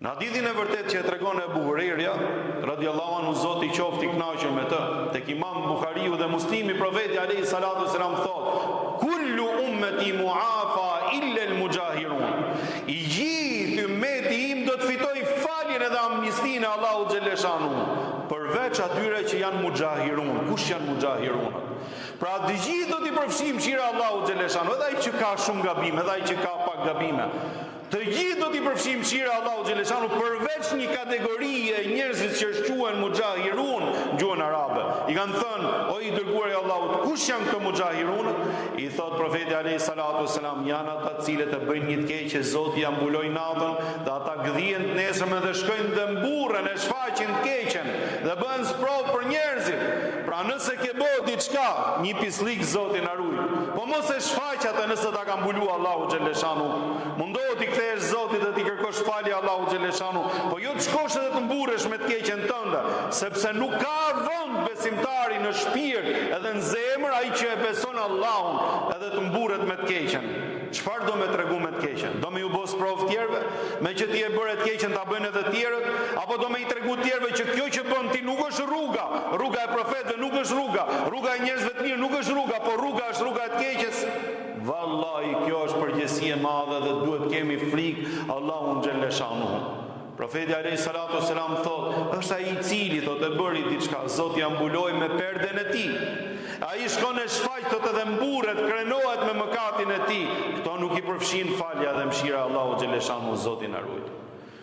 Në hadithin e vërtet që e tregon Ebu Hurajra radhiyallahu anhu, Zoti i qoftë i kënaqur me të, tek Imam Buhariu dhe Muslimi, profeti alayhi salatu wasalam thot: "Kullu ummati muafa illa al-mujahirun." I gjithë ummeti im do të fitoj faljen edhe amnistinë e Allahu xhelle shanu, përveç atyre që janë mujahirun. Kush janë mujahirun? Pra të gjithë do t'i përfshijmë shira Allahu xhelle shanu, edhe ai që ka shumë gabime, edhe ai që ka pak gabime. Të gjithë do t'i përfshijmë shira Allahu xhelle shanu, përveç një kategorie njerëzit që quhen mujahirun në gjuhën arabe. I kanë thënë: "O i dërguari i Allahut, kush janë këto mujahirun?" I thot profeti alayhi salatu wasalam: "Janë ata të cilët e bëjnë një të keq, Zoti ja mbuloi natën, dhe ata gdhihen të nesërmen dhe shkojnë dhe mburren e shfaqin të keqen dhe bëhen sprov për njerëzit. Pra nëse ke bërë diçka, një pislik, Zoti na ruaj. Po mos e shfaq atë nëse ta ka mbuluar Allahu xhelle shanu. Mundohu t'i kthesh Zotit dhe t'i kërkosh falje Allahu xhelle shanu, po jo të shkosh edhe të mburresh me të keqen tënde, sepse nuk ka vend besimtari në shpirt edhe në zemër ai që e beson Allahun edhe të mburret me të keqen. Çfarë do me tregu me të keqen? Do me ju bë sprov tjerëve, me që ti e bëre të keqen ta bëjnë edhe tjerët, apo do me i tregu tjerëve që kjo që bën ti nuk është rruga, rruga e profetëve nuk është rruga, rruga e njerëzve të mirë nuk është rruga, por rruga është rruga e të keqes? Vallahi, kjo është përgjegjësi e madhe dhe duhet kemi frikë Allahun xhelle shanu. Profeti alayhi salatu wasalam thot: "Është ai i cili thot e bëri diçka, Zoti ja mbuloi me perden e tij. Ai shkon e shfaq thot edhe mburret, krenohet me mëkatin e tij. Kto nuk i përfshin falja dhe mëshira e Allahut xhelle shanu, Zoti na ruaj."